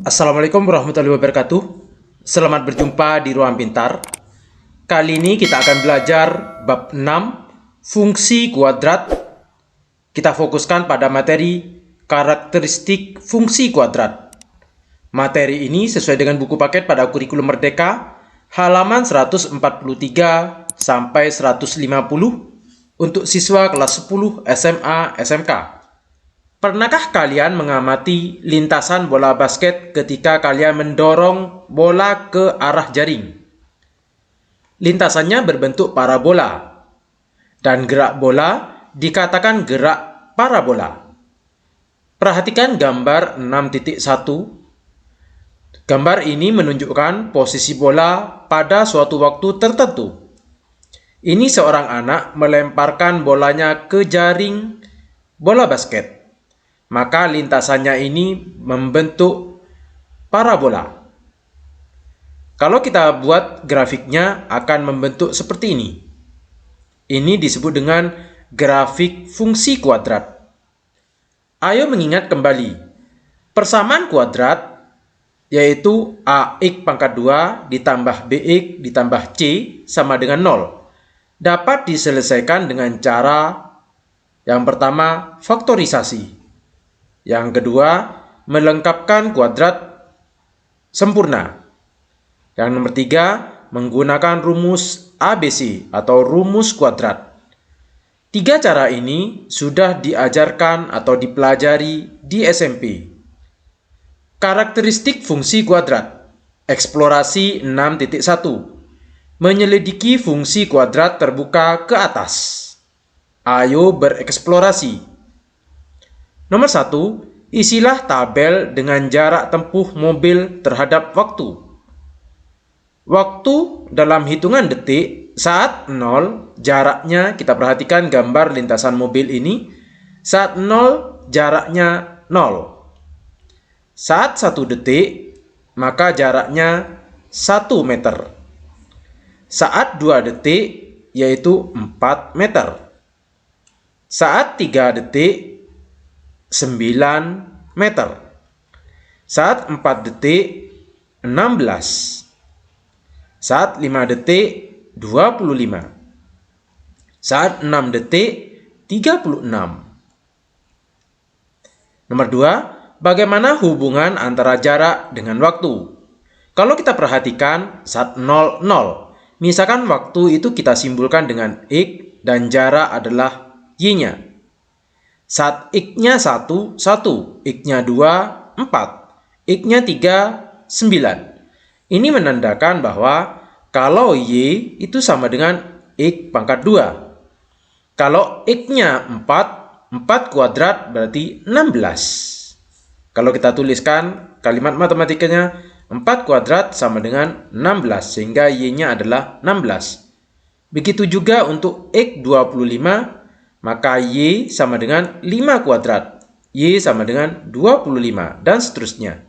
Assalamualaikum warahmatullahi wabarakatuh. Selamat berjumpa di Ruang Pintar. Kali ini kita akan belajar bab 6, fungsi kuadrat. Kita fokuskan pada materi karakteristik fungsi kuadrat. Materi ini sesuai dengan buku paket pada kurikulum Merdeka, halaman 143 sampai 150 untuk siswa kelas 10 SMA SMK. Pernahkah kalian mengamati lintasan bola basket ketika kalian mendorong bola ke arah jaring? Lintasannya berbentuk parabola, dan gerak bola dikatakan gerak parabola. Perhatikan gambar 6.1. Gambar ini menunjukkan posisi bola pada suatu waktu tertentu. Ini seorang anak melemparkan bolanya ke jaring bola basket. Maka lintasannya ini membentuk parabola. Kalau kita buat grafiknya akan membentuk seperti ini. Ini disebut dengan grafik fungsi kuadrat. Ayo mengingat kembali. Persamaan kuadrat yaitu AX pangkat 2 ditambah BX ditambah C sama dengan 0. Dapat diselesaikan dengan cara yang pertama faktorisasi. Yang kedua, melengkapkan kuadrat sempurna. Yang nomor 3, menggunakan rumus ABC atau rumus kuadrat. 3 cara ini sudah diajarkan atau dipelajari di SMP. Karakteristik fungsi kuadrat. Eksplorasi 6.1. Menyelidiki fungsi kuadrat terbuka ke atas. Ayo bereksplorasi. Nomor 1, isilah tabel dengan jarak tempuh mobil terhadap waktu. Waktu dalam hitungan detik saat 0, jaraknya kita perhatikan gambar lintasan mobil ini. Saat 0, jaraknya 0. Saat 1 detik, maka jaraknya 1 meter. Saat 2 detik, yaitu 4 meter. Saat 3 detik, 9 meter. Saat 4 detik 16. Saat 5 detik 25. Saat 6 detik 36. Nomor 2, bagaimana hubungan antara jarak dengan waktu? Kalau kita perhatikan saat 0, 0. Misalkan waktu itu kita simbolkan dengan X dan jarak adalah Y-nya. Saat X-nya 1, 1. X-nya 2, 4. X-nya 3, 9. Ini menandakan bahwa kalau Y itu sama dengan X pangkat 2. Kalau X-nya 4, 4 kuadrat berarti 16. Kalau kita tuliskan kalimat matematikanya, 4 kuadrat sama dengan 16, sehingga Y-nya adalah 16. Begitu juga untuk X25, maka Y sama dengan 5 kuadrat. Y sama dengan 25, dan seterusnya.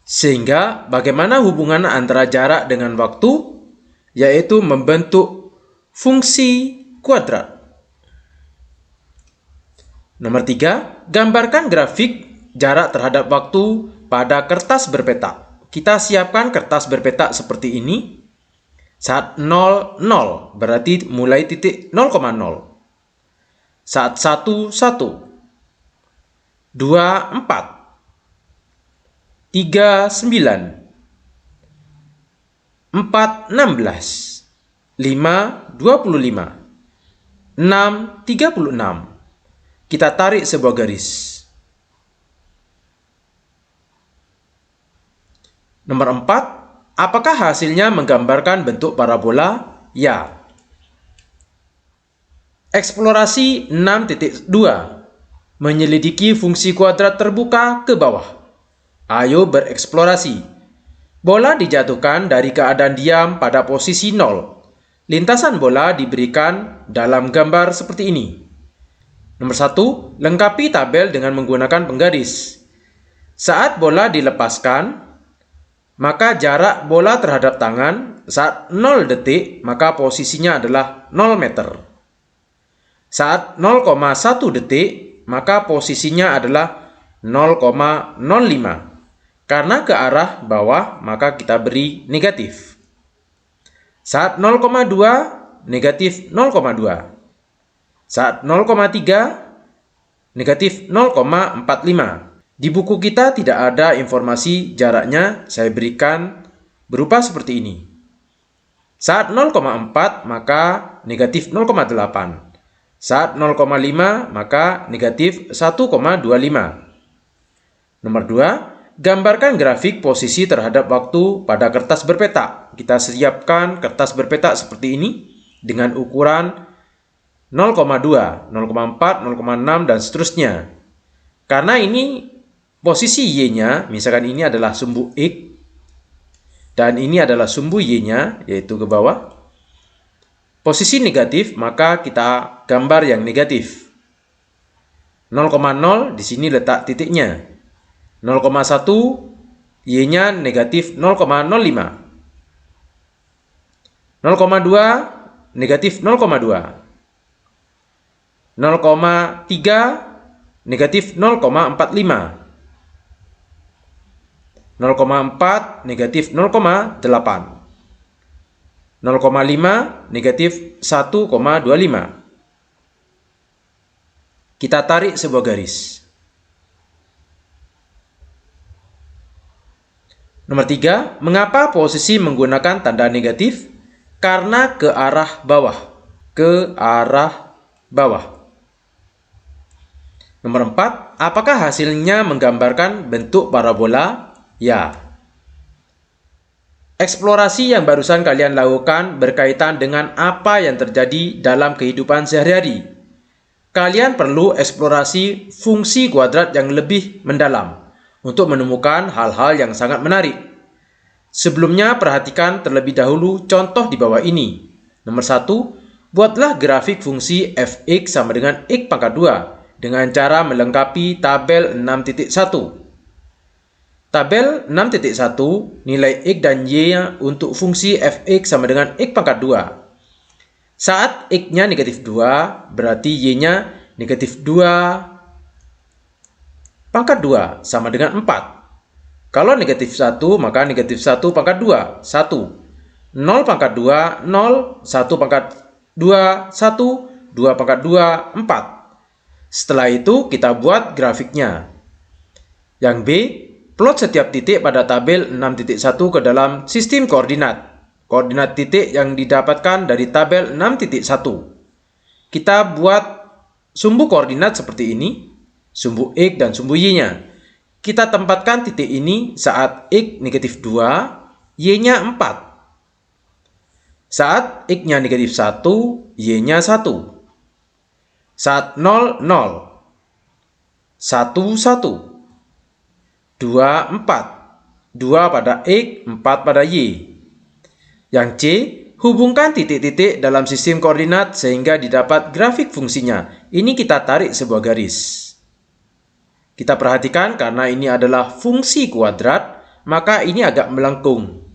Sehingga bagaimana hubungan antara jarak dengan waktu? Yaitu membentuk fungsi kuadrat. Nomor 3, gambarkan grafik jarak terhadap waktu pada kertas berpetak. Kita siapkan kertas berpetak seperti ini. Saat 0, 0, berarti mulai titik 0,0. Saat 1, 1. 2, 4. 3, 9. 4, 16. 5, 25. 6, 36. Kita tarik sebuah garis. Nomor 4, apakah hasilnya menggambarkan bentuk parabola? Ya. Eksplorasi 6.2. Menyelidiki fungsi kuadrat terbuka ke bawah. Ayo bereksplorasi. Bola dijatuhkan dari keadaan diam pada posisi 0. Lintasan bola diberikan dalam gambar seperti ini. Nomor 1, lengkapi tabel dengan menggunakan penggaris. Saat bola dilepaskan, maka jarak bola terhadap tangan saat 0 detik, maka posisinya adalah 0 meter. Saat 0,1 detik, maka posisinya adalah 0,05. Karena ke arah bawah, maka kita beri negatif. Saat 0,2, negatif 0,2. Saat 0,3, negatif 0,45. Di buku kita tidak ada informasi jaraknya, saya berikan berupa seperti ini. Saat 0,4, maka negatif 0,8. Saat 0,5, maka negatif 1,25. Nomor 2, gambarkan grafik posisi terhadap waktu pada kertas berpeta. Kita siapkan kertas berpeta seperti ini dengan ukuran 0,2, 0,4, 0,6, dan seterusnya. Karena ini posisi Y-nya, misalkan ini adalah sumbu X, dan ini adalah sumbu Y-nya, yaitu ke bawah. Posisi negatif, maka kita gambar yang negatif. 0,0, di sini letak titiknya. 0,1, Y-nya negatif 0,05. 0,2, negatif 0,2. 0,3, negatif 0,45. 0,4, negatif 0,8. 0,5, negatif 1,25. Kita tarik sebuah garis. Nomor 3, mengapa posisi menggunakan tanda negatif? Karena ke arah bawah. Ke arah bawah. Nomor 4, apakah hasilnya menggambarkan bentuk parabola? Ya. Eksplorasi yang barusan kalian lakukan berkaitan dengan apa yang terjadi dalam kehidupan sehari-hari. Kalian perlu eksplorasi fungsi kuadrat yang lebih mendalam untuk menemukan hal-hal yang sangat menarik. Sebelumnya, perhatikan terlebih dahulu contoh di bawah ini. Nomor 1, buatlah grafik fungsi f(x) sama dengan x pangkat 2 dengan cara melengkapi tabel 6.1. Tabel 6.1, nilai x dan y untuk fungsi f(x) sama dengan x pangkat 2. Saat x-nya negatif 2, berarti y-nya negatif 2 pangkat 2 sama dengan 4. Kalau negatif 1, maka negatif 1 pangkat 2, 1. 0 pangkat 2, 0. 1 pangkat 2, 1. 2 pangkat 2, 4. Setelah itu, kita buat grafiknya. Yang B, plot setiap titik pada tabel 6.1 ke dalam sistem koordinat. Koordinat titik yang didapatkan dari tabel 6.1. Kita buat sumbu koordinat seperti ini, sumbu X dan sumbu Y-nya. Kita tempatkan titik ini saat X negatif 2, Y-nya 4. Saat X-nya negatif 1, Y-nya 1. Saat 0, 0. 1, 1. 2, 4. 2 pada X, 4 pada Y. Yang C, hubungkan titik-titik dalam sistem koordinat sehingga didapat grafik fungsinya. Ini kita tarik sebuah garis. Kita perhatikan karena ini adalah fungsi kuadrat, maka ini agak melengkung.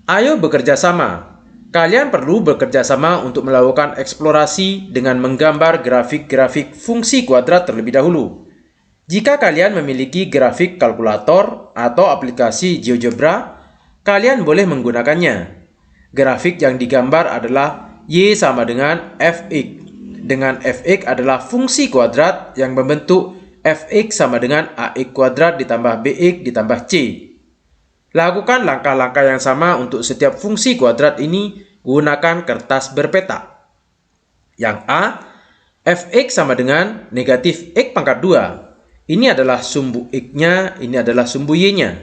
Ayo bekerja sama. Kalian perlu bekerja sama untuk melakukan eksplorasi dengan menggambar grafik-grafik fungsi kuadrat terlebih dahulu. Jika kalian memiliki grafik kalkulator atau aplikasi GeoGebra, kalian boleh menggunakannya. Grafik yang digambar adalah Y sama dengan Fx. Dengan Fx adalah fungsi kuadrat yang membentuk Fx sama dengan Ax kuadrat ditambah Bx ditambah C. Lakukan langkah-langkah yang sama untuk setiap fungsi kuadrat ini gunakan kertas berpeta. Yang A, Fx sama dengan negatif X pangkat 2. Ini adalah sumbu X-nya, ini adalah sumbu Y-nya.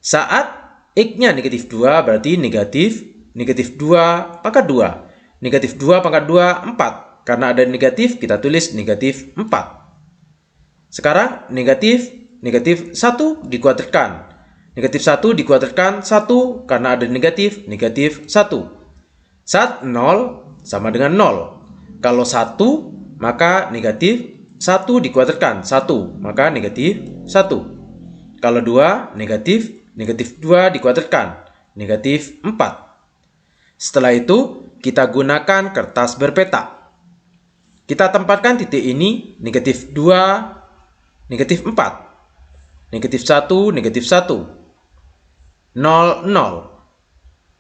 Saat X-nya negatif 2 berarti negatif 2 pangkat 2. Negatif 2 pangkat 2, 4. Karena ada negatif, kita tulis negatif 4. Sekarang negatif 1 dikuadratkan. Negatif 1 dikuadratkan 1 karena ada negatif 1. Saat 0 sama dengan 0. Kalau 1 maka negatif 1 dikuadratkan 1 maka negatif 1. Kalau 2 negatif 2 dikuadratkan negatif 4. Setelah itu kita gunakan kertas berpeta. Kita tempatkan titik ini negatif 2, negatif 4. negatif 1, negatif 1. 0, 0.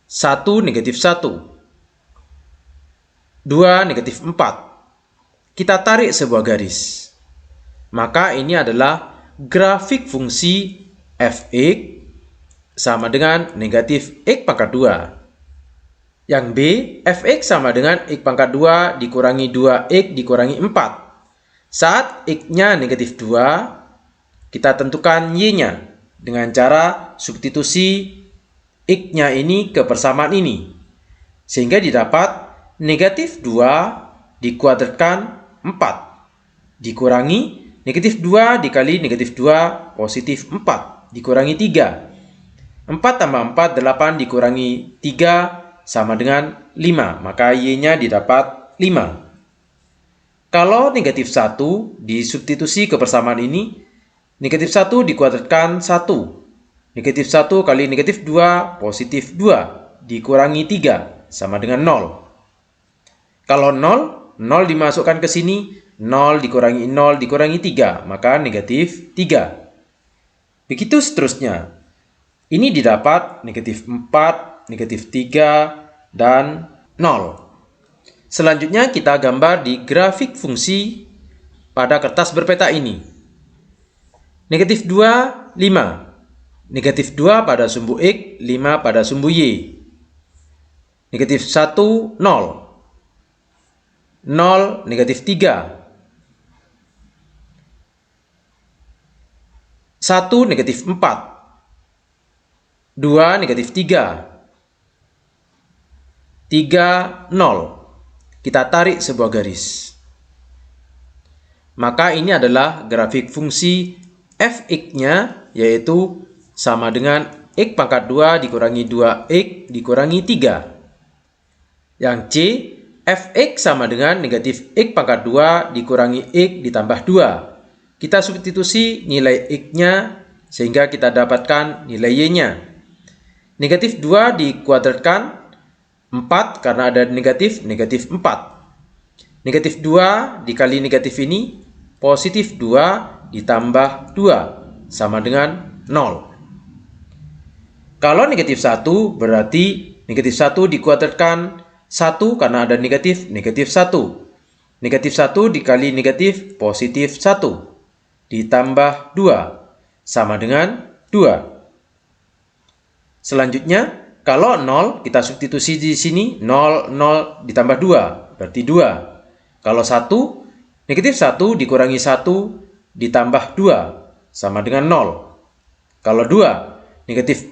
1, negatif 1. 2, negatif 4. Kita tarik sebuah garis. Maka ini adalah grafik fungsi f(x) sama dengan negatif x pangkat 2. Yang B, f(x) sama dengan x pangkat 2 dikurangi 2x dikurangi 4. Saat x-nya negatif 2, kita tentukan y-nya dengan cara substitusi x-nya ini ke persamaan ini. Sehingga didapat negatif 2 dikuadratkan 4 dikurangi negatif 2 dikali negatif 2 positif 4 dikurangi 3. 4 tambah 4, 8 dikurangi 3 sama dengan 5. Maka y-nya didapat 5. Kalau negatif 1 disubstitusi ke persamaan ini, negatif 1 dikuadratkan 1. Negatif 1 kali negatif 2 positif 2 dikurangi 3 sama dengan 0. Kalau 0 dimasukkan ke sini, 0 dikurangi 0 dikurangi 3, maka negatif 3. Begitu seterusnya. Ini didapat negatif 4, negatif 3, dan 0. Selanjutnya kita gambar di grafik fungsi pada kertas berpeta ini. Negatif 2, 5. Negatif 2 pada sumbu X, 5 pada sumbu Y. Negatif 1, 0. 0, negatif 3. 1, negatif 4. 2, negatif 3. 3, 0. Kita tarik sebuah garis. Maka ini adalah grafik fungsi f(x)-nya, yaitu sama dengan x pangkat 2 dikurangi 2x dikurangi 3. Yang C, f(x) sama dengan negatif x pangkat 2 dikurangi x ditambah 2. Kita substitusi nilai x-nya sehingga kita dapatkan nilai y-nya. Negatif 2 dikuadratkan 4 karena ada negatif 4. Negatif 2 dikali negatif ini positif 2 ditambah 2 sama dengan 0. Kalau negatif 1 berarti negatif 1 dikuadratkan 1 karena ada negatif 1. Negatif 1 dikali negatif positif 1 ditambah 2 sama dengan 2. Selanjutnya, kalau 0 kita substitusi di sini 0 ditambah 2 berarti 2. Kalau 1, negatif 1 dikurangi 1 ditambah 2 sama dengan 0. Kalau 2, negatif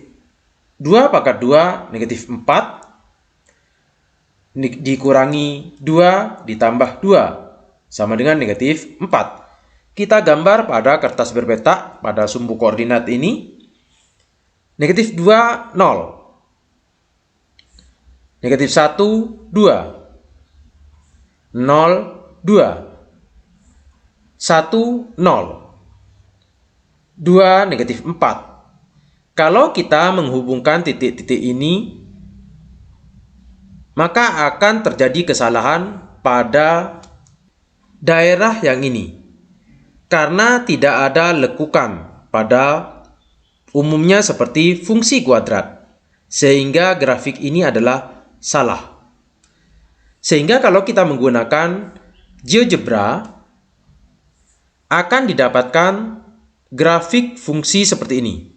2 pangkat 2 negatif 4 dikurangi 2 ditambah 2 sama dengan negatif 4. Kita gambar pada kertas berpeta pada sumbu koordinat ini. Negatif 2, 0. Negatif 1, 2. 0, 2. 1, 0. 2, negatif 4. Kalau kita menghubungkan titik-titik ini, maka akan terjadi kesalahan pada daerah yang ini. Karena tidak ada lekukan pada umumnya seperti fungsi kuadrat. Sehingga grafik ini adalah salah. Sehingga kalau kita menggunakan GeoGebra, akan didapatkan grafik fungsi seperti ini.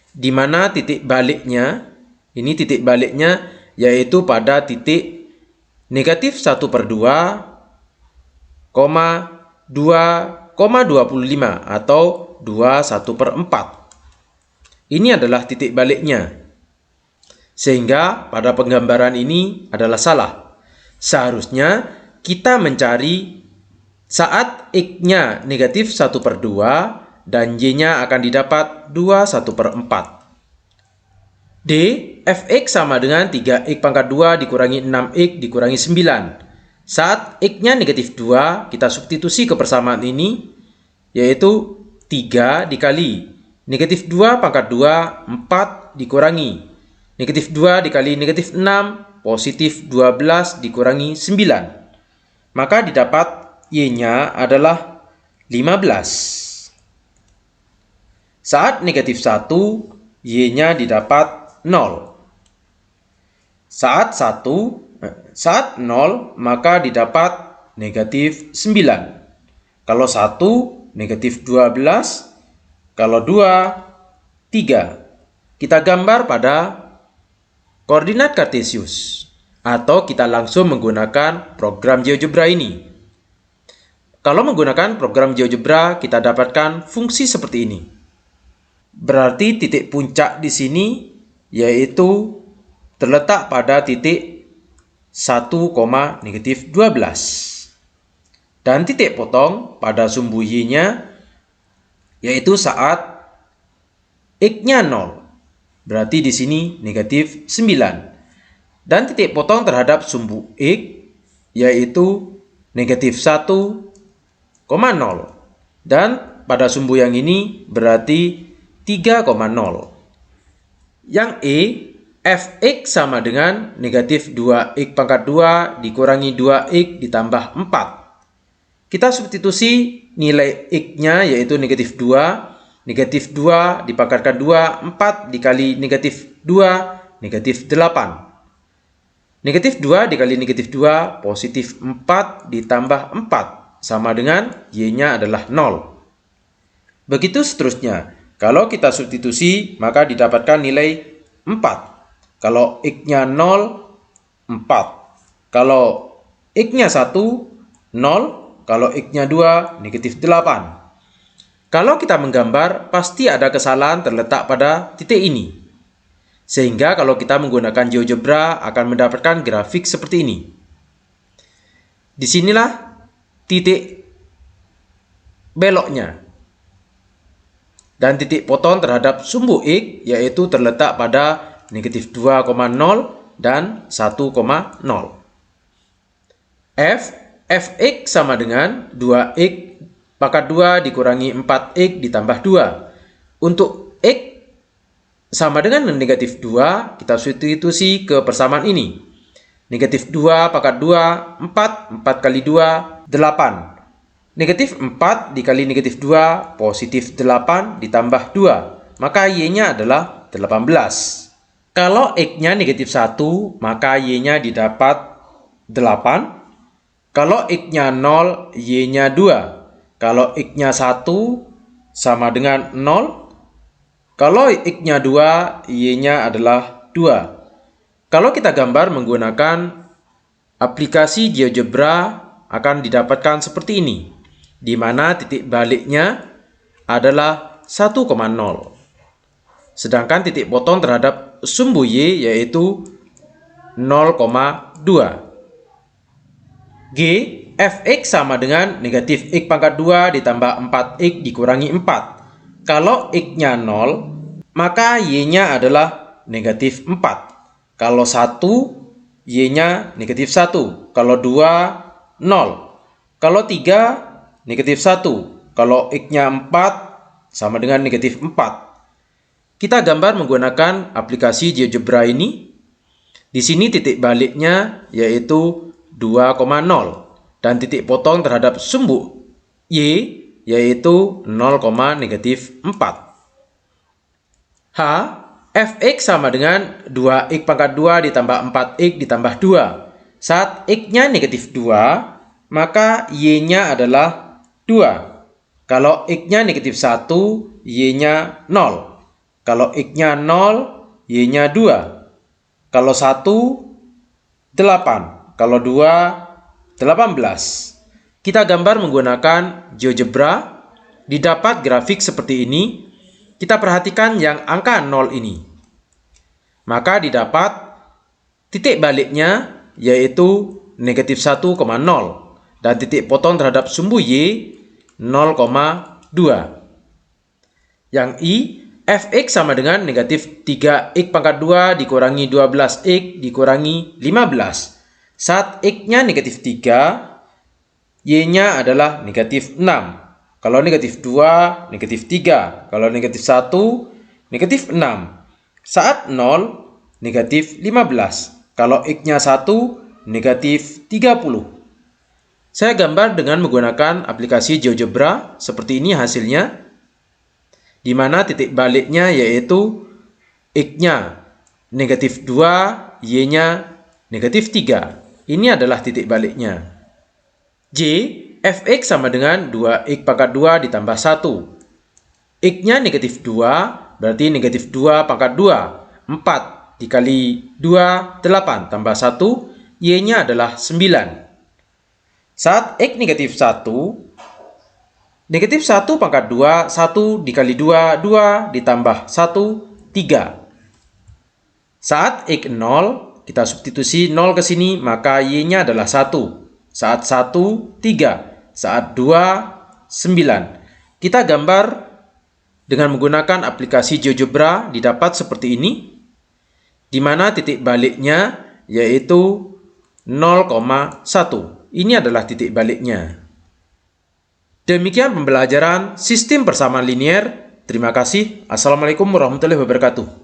Di mana titik baliknya, ini titik baliknya yaitu pada titik negatif 1/2, 2,25 atau 2/1/4. Ini adalah titik baliknya. Sehingga pada penggambaran ini adalah salah. Seharusnya kita mencari saat X-nya negatif 1/2 dan Y-nya akan didapat 2/1/4. D, f(x) sama dengan 3x pangkat 2 dikurangi 6x dikurangi 9. Saat x-nya negatif 2, kita substitusi ke persamaan ini, yaitu 3 dikali negatif 2 pangkat 2, 4 dikurangi negatif 2 dikali negatif 6, positif 12 dikurangi 9. Maka didapat y-nya adalah 15. Saat negatif 1, Y-nya didapat 0. Saat 0, maka didapat negatif 9. Kalau 1, negatif 12. Kalau 2, 3. Kita gambar pada koordinat kartesius. Atau kita langsung menggunakan program GeoGebra ini. Kalau menggunakan program GeoGebra, kita dapatkan fungsi seperti ini. Berarti titik puncak di sini yaitu terletak pada titik 1, negatif 12. Dan titik potong pada sumbu Y-nya yaitu saat X-nya 0. Berarti di sini negatif 9. Dan titik potong terhadap sumbu X yaitu negatif 1, 0. Dan pada sumbu yang ini berarti 3,0. Yang E, Fx sama dengan negatif 2x pangkat 2 dikurangi 2x ditambah 4. Kita substitusi nilai x-nya yaitu negatif 2. Negatif 2 dipangkatkan 2, 4 dikali negatif 2, negatif 8. Negatif 2 dikali negatif 2, positif 4 ditambah 4. Sama dengan y-nya adalah 0. Begitu seterusnya. Kalau kita substitusi, maka didapatkan nilai 4. Kalau X-nya 0, 4. Kalau X-nya 1, 0. Kalau X-nya 2, negatif 8. Kalau kita menggambar, pasti ada kesalahan terletak pada titik ini. Sehingga kalau kita menggunakan GeoGebra akan mendapatkan grafik seperti ini. Disinilah titik beloknya. Dan titik potong terhadap sumbu X yaitu terletak pada negatif 2,0 dan 1,0. Fx sama dengan 2x pangkat 2 dikurangi 4x ditambah 2. Untuk X sama dengan negatif 2, kita substitusi ke persamaan ini. Negatif 2 pangkat 2, 4 kali 2, 8. Negatif 4 dikali negatif 2, positif 8 ditambah 2. Maka Y-nya adalah 18. Kalau X-nya negatif 1, maka Y-nya didapat 8. Kalau X-nya 0, Y-nya 2. Kalau X-nya 1, sama dengan 0. Kalau X-nya 2, Y-nya adalah 2. Kalau kita gambar menggunakan aplikasi GeoGebra akan didapatkan seperti ini. Di mana titik baliknya adalah 1,0. Sedangkan titik potong terhadap sumbu Y yaitu 0,2. G, Fx sama dengan negatif X pangkat 2 ditambah 4x dikurangi 4. Kalau X-nya 0, maka Y-nya adalah negatif 4. Kalau 1, Y-nya negatif 1. Kalau 2, 0. Kalau 3, negatif 1. Kalau X-nya 4, sama dengan negatif 4. Kita gambar menggunakan aplikasi GeoGebra ini. Di sini titik baliknya yaitu 2,0. Dan titik potong terhadap sumbu Y yaitu 0,4. H, Fx sama dengan 2x pangkat 2 ditambah 4x ditambah 2. Saat X-nya negatif 2, maka Y-nya adalah 2. Kalau X-nya negatif 1, Y-nya 0. Kalau X-nya 0, Y-nya 2. Kalau 1, 8. Kalau 2, 18. Kita gambar menggunakan GeoGebra. Didapat grafik seperti ini. Kita perhatikan yang angka 0 ini. Maka didapat titik baliknya yaitu negatif 1,0. Dan titik potong terhadap sumbu Y 0,2. Yang I, Fx sama dengan negatif 3x pangkat 2 dikurangi 12x dikurangi 15. Saat X-nya negatif 3, Y-nya adalah negatif 6. Kalau negatif 2, negatif 3. Kalau negatif 1, negatif 6. Saat 0, negatif 15. Kalau X-nya 1, negatif 30. Saya gambar dengan menggunakan aplikasi GeoGebra, seperti ini hasilnya. di mana titik baliknya yaitu X-nya negatif 2, Y-nya negatif 3. Ini adalah titik baliknya. J, Fx sama dengan 2X pangkat 2 ditambah 1. X-nya negatif 2, berarti negatif 2 pangkat 2. 4 dikali 2, 8 tambah 1, Y-nya adalah 9. Saat X negatif 1, negatif 1 pangkat 2, 1 dikali 2, 2 ditambah 1, 3. Saat X 0, kita substitusi 0 ke sini, maka Y-nya adalah 1. Saat 1, 3. Saat 2, 9. Kita gambar dengan menggunakan aplikasi GeoGebra, didapat seperti ini, di mana titik baliknya yaitu 0,1. Ini adalah titik baliknya. Demikian pembelajaran sistem persamaan linier. Terima kasih. Assalamualaikum warahmatullahi wabarakatuh.